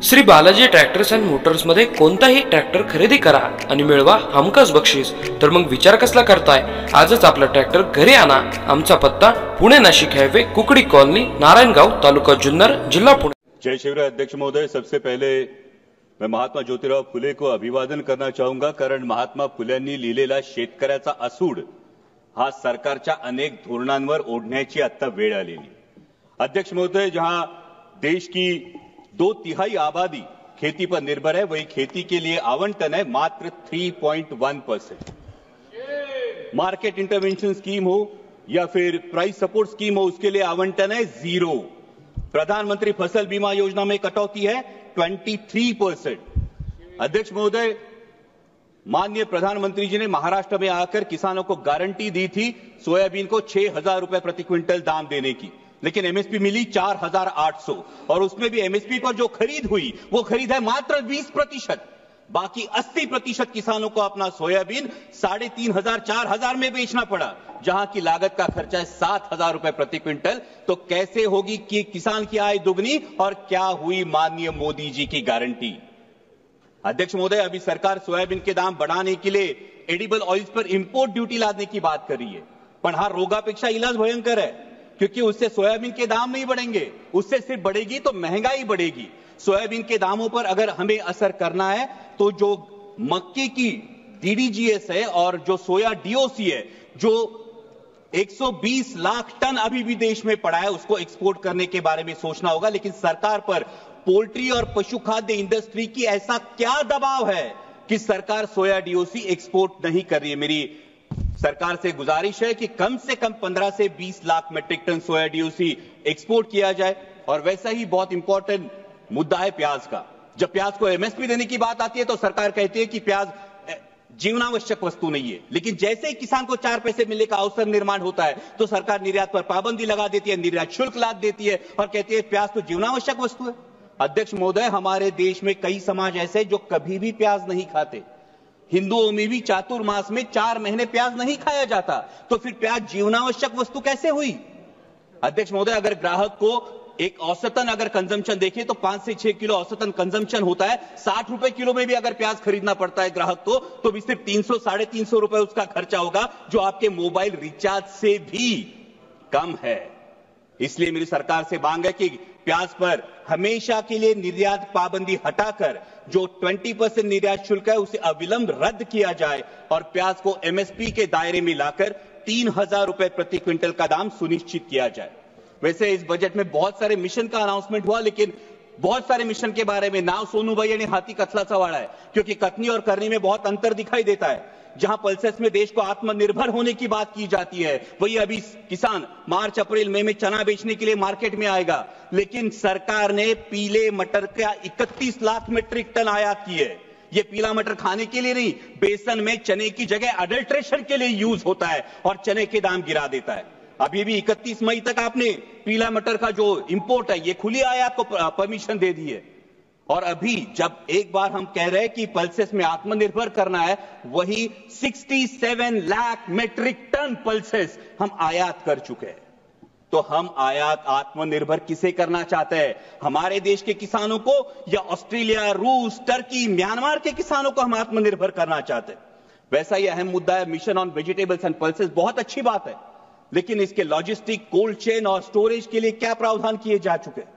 Shri Balaji tractors and Motors मध्ये कोणताही tractor खरेदी करा आणि मिळवा हमखास बक्षीस। तर मग विचार कसला करताय, आजच आपला ट्रॅक्टर घरी आणा। आमचा पत्ता पुणे नाशिक हाईवे, कुकड़ी कॉलोनी, नारायणगाव, तालुका जुन्नर, जिला पुणे। जय शिवराय अध्यक्ष महोदय, सबसे पहले मैं महात्मा ज्योतिराव फुले को अभिवादन करना चाहूंगा, कारण महात्मा फुल्यांनी लिहिलेला शेतकऱ्याचा असूड हा सरकारच्या अनेक धोरणांवर ओढण्याची आता वेळ आलेली। अध्यक्ष महोदय, जहां देश की 2/3 आबादी खेती पर निर्भर है, वही खेती के लिए आवंटन है मात्र 3.1%। मार्केट इंटरवेंशन स्कीम हो या फिर प्राइस सपोर्ट स्कीम हो, उसके लिए आवंटन है 0। प्रधानमंत्री फसल बीमा योजना में कटौती है 23%। अध्यक्ष महोदय, माननीय प्रधानमंत्री जी ने महाराष्ट्र में आकर किसानों को गारंटी दी थी सोयाबीन को 6,000 रुपए प्रति क्विंटल दाम देने की, लेकिन एमएसपी मिली 4,800 और उसमें भी एमएसपी पर जो खरीद हुई वो खरीद है मात्र 20%। बाकी 80% किसानों को अपना सोयाबीन 3,500 4,000 में बेचना पड़ा, जहां की लागत का खर्चा है 7,000 रुपए प्रति क्विंटल। तो कैसे होगी कि किसान की आय दुगनी, और क्या हुई माननीय मोदी जी की गारंटी। अध्यक्ष महोदय, अभी सरकार सोयाबीन के दाम बढ़ाने के लिए एडिबल ऑयल्स पर इंपोर्ट ड्यूटी लादने की बात कर रही है, पण हा रोगापेक्षा इलाज भयंकर है, क्योंकि उससे सोयाबीन के दाम नहीं बढ़ेंगे, उससे सिर्फ बढ़ेगी तो महंगाई बढ़ेगी। सोयाबीन के दामों पर अगर हमें असर करना है तो जो मक्के की डीडीजीएस है और जो सोया डीओसी है, जो 120 लाख टन अभी भी देश में पड़ा है, उसको एक्सपोर्ट करने के बारे में सोचना होगा। लेकिन सरकार पर पोल्ट्री और पशु खाद्य इंडस्ट्री की ऐसा क्या दबाव है कि सरकार सोया डीओसी एक्सपोर्ट नहीं कर रही है। मेरी सरकार से गुजारिश है कि कम से कम 15 से 20 लाख मेट्रिक टन सोया डीओसी एक्सपोर्ट किया जाए। और वैसा ही बहुत इंपॉर्टेंट मुद्दा है प्याज का। जब प्याज को एमएसपी देने की बात आती है तो सरकार कहती है कि प्याज जीवनावश्यक वस्तु नहीं है, लेकिन जैसे ही किसान को 4 पैसे मिलने का अवसर निर्माण होता है तो सरकार निर्यात पर पाबंदी लगा देती है, निर्यात शुल्क लाद देती है और कहती है प्याज तो जीवनावश्यक वस्तु है। अध्यक्ष महोदय, हमारे देश में कई समाज ऐसे जो कभी भी प्याज नहीं खाते। हिंदुओं में भी चातुर्मास में 4 महीने प्याज नहीं खाया जाता, तो फिर प्याज जीवनावश्यक वस्तु कैसे हुई। अध्यक्ष महोदय, अगर ग्राहक को एक औसतन अगर कंजम्पशन देखें तो 5 से 6 किलो औसतन कंजम्पशन होता है। 60 रुपए किलो में भी अगर प्याज खरीदना पड़ता है ग्राहक को, तो भी सिर्फ 300 350 रुपए उसका खर्चा होगा, जो आपके मोबाइल रिचार्ज से भी कम है। इसलिए मेरी सरकार से मांग है कि प्याज पर हमेशा के लिए निर्यात पाबंदी हटाकर जो 20% निर्यात शुल्क है उसे अविलंब रद्द किया जाए और प्याज को एमएसपी के दायरे में लाकर 3,000 रुपए प्रति क्विंटल का दाम सुनिश्चित किया जाए। वैसे इस बजट में बहुत सारे मिशन का अनाउंसमेंट हुआ, लेकिन बहुत सारे मिशन के बारे में नाव सोनू भाई आणि हाथी कथलाचा वाड़ा है, क्योंकि कथनी और करनी में बहुत अंतर दिखाई देता है। जहां पल्सेस में देश को आत्मनिर्भर होने की बात की जाती है, वही अभी किसान मार्च अप्रैल मई में चना बेचने के लिए मार्केट में आएगा, लेकिन सरकार ने पीले मटर का 31 लाख मीट्रिक टन आयात की है। ये पीला मटर खाने के लिए नहीं, बेसन में चने की जगह अडल्ट्रेशन के लिए यूज होता है और चने के दाम गिरा देता है। अभी भी 31 मई तक आपने पीला मटर का जो इंपोर्ट है, ये खुली आयात को परमिशन दे दी है। और अभी जब एक बार हम कह रहे हैं कि पल्सेस में आत्मनिर्भर करना है, वही 67 लाख मेट्रिक टन पल्सेस हम आयात कर चुके हैं। तो हम आयात आत्मनिर्भर किसे करना चाहते हैं, हमारे देश के किसानों को या ऑस्ट्रेलिया, रूस, टर्की, म्यांमार के किसानों को हम आत्मनिर्भर करना चाहते हैं। वैसा ही अहम मुद्दा है mission on vegetables and pulses. बहुत अच्छी बात है, लेकिन इसके लॉजिस्टिक, कोल्ड चेन और स्टोरेज के लिए क्या प्रावधान किए जा चुके हैं।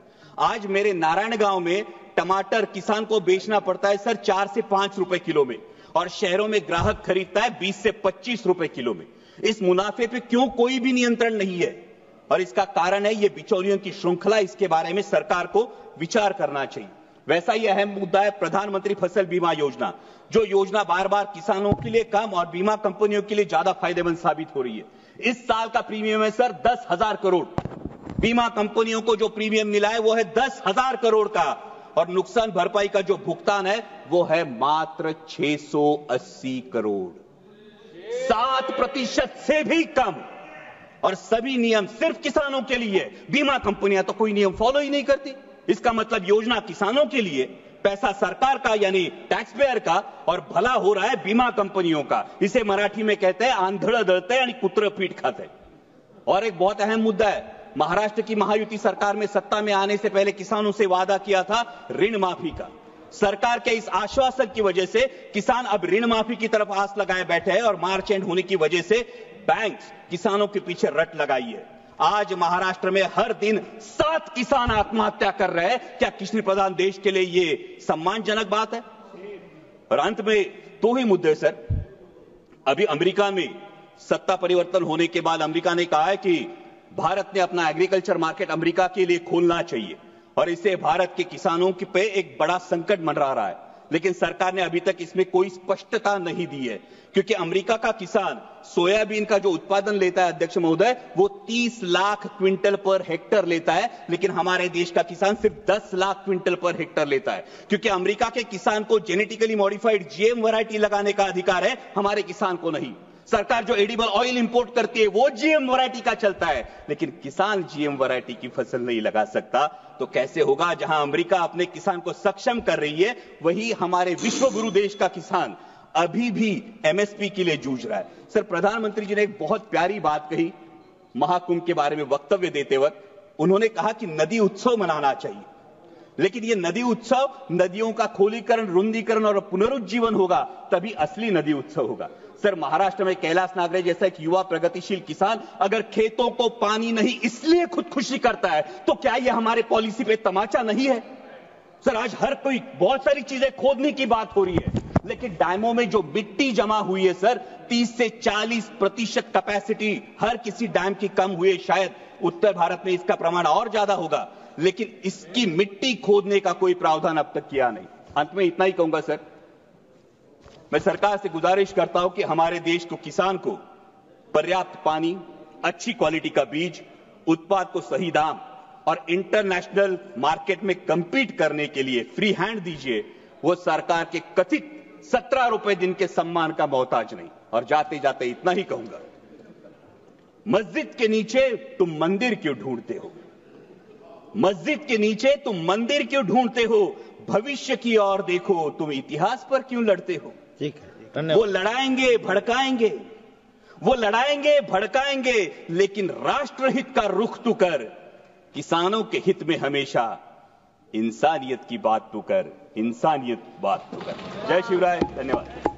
आज मेरे नारायणगांव में टमाटर किसान को बेचना पड़ता है सर 4 से 5 रुपए किलो में, और शहरों में ग्राहक खरीदता है 20 से 25 रुपए किलो में। इस मुनाफे पे क्यों कोई भी नियंत्रण नहीं है, और इसका कारण है ये बिचौलियों की श्रृंखला। इसके बारे में सरकार को विचार करना चाहिए। वैसा ही अहम मुद्दा है प्रधानमंत्री फसल बीमा योजना, जो योजना बार बार किसानों के लिए कम और बीमा कंपनियों के लिए ज्यादा फायदेमंद साबित हो रही है। इस साल का प्रीमियम है सर 10,000 करोड़। बीमा कंपनियों को जो प्रीमियम मिला है वो है 10,000 करोड़ का, और नुकसान भरपाई का जो भुगतान है वो है मात्र 680 करोड़, 7% से भी कम। और सभी नियम सिर्फ किसानों के लिए। बीमा कंपनियां तो कोई नियम फॉलो ही नहीं करती। इसका मतलब योजना किसानों के लिए, पैसा सरकार का यानी टैक्स पेयर का, और भला हो रहा है बीमा कंपनियों का। इसे मराठी में कहते हैं आंधळ दळतंय आणि कुत्रं पीठ खातंय। और एक बहुत अहम मुद्दा है, महाराष्ट्र की महायुति सरकार में सत्ता में आने से पहले किसानों से वादा किया था ऋण माफी का। सरकार के इस आश्वासन की वजह से किसान अब ऋण माफी की तरफ आस लगाए बैठे हैं और मार्च एंड होने की वजह से बैंक किसानों के पीछे रट लगाई है। आज महाराष्ट्र में हर दिन 7 किसान आत्महत्या कर रहे हैं। क्या कृषि प्रधान देश के लिए ये सम्मानजनक बात है? और अंत में 2 ही मुद्दे सर। अभी अमेरिका में सत्ता परिवर्तन होने के बाद अमेरिका ने कहा है कि भारत ने अपना एग्रीकल्चर मार्केट अमेरिका के लिए खोलना चाहिए और इससे भारत के किसानों के पे एक बड़ा संकट मंडरा रहा है। लेकिन सरकार ने अभी तक इसमें कोई स्पष्टता नहीं दी है, क्योंकि अमेरिका का किसान सोयाबीन का जो उत्पादन लेता है अध्यक्ष महोदय, वो 30 लाख क्विंटल पर हेक्टर लेता है, लेकिन हमारे देश का किसान सिर्फ 10 लाख क्विंटल पर हेक्टर लेता है। क्योंकि अमेरिका के किसान को जेनेटिकली मॉडिफाइड जीएम वैरायटी लगाने का अधिकार है, हमारे किसान को नहीं। सरकार जो एडिबल ऑयल इंपोर्ट करती है वो जीएम वैरायटी का चलता है, लेकिन किसान जीएम वैरायटी की फसल नहीं लगा सकता। तो कैसे होगा? जहां अमेरिका अपने किसान को सक्षम कर रही है, वही हमारे विश्व गुरु देश का किसान अभी भी एमएसपी के लिए जूझ रहा है। सर, प्रधानमंत्री जी ने एक बहुत प्यारी बात कही महाकुंभ के बारे में वक्तव्य देते वक्त। उन्होंने कहा कि नदी उत्सव मनाना चाहिए, लेकिन ये नदी उत्सव नदियों का खोलीकरण, रुंदीकरण और पुनरुज्जीवन होगा, तभी असली नदी उत्सव होगा। सर, महाराष्ट्र में कैलाश नागरे जैसा एक युवा प्रगतिशील किसान अगर खेतों को पानी नहीं इसलिए खुदकुशी करता है, तो क्या ये हमारे पॉलिसी पे तमाचा नहीं है? सर, आज हर कोई बहुत सारी चीजें खोदने की बात हो रही है, लेकिन डैमों में जो मिट्टी जमा हुई है सर, 30 से 40% कैपेसिटी हर किसी डैम की कम हुई है। शायद उत्तर भारत में इसका प्रमाण और ज्यादा होगा, लेकिन इसकी मिट्टी खोदने का कोई प्रावधान अब तक किया नहीं। अंत में इतना ही कहूंगा सर, मैं सरकार से गुजारिश करता हूं कि हमारे देश को, किसान को पर्याप्त पानी, अच्छी क्वालिटी का बीज, उत्पाद को सही दाम और इंटरनेशनल मार्केट में कंपीट करने के लिए फ्री हैंड दीजिए। वो सरकार के कथित 17 रुपए दिन के सम्मान का मोहताज नहीं। और जाते जाते इतना ही कहूंगा, मस्जिद के नीचे तुम मंदिर क्यों ढूंढते हो? मस्जिद के नीचे तुम मंदिर क्यों ढूंढते हो? भविष्य की ओर देखो, तुम इतिहास पर क्यों लड़ते हो? ठीक है, धन्यवाद। वो लड़ाएंगे भड़काएंगे, वो लड़ाएंगे भड़काएंगे, लेकिन राष्ट्रहित का रुख तू कर, किसानों के हित में हमेशा इंसानियत की बात तू कर, इंसानियत बात तू कर। जय शिवराय, धन्यवाद।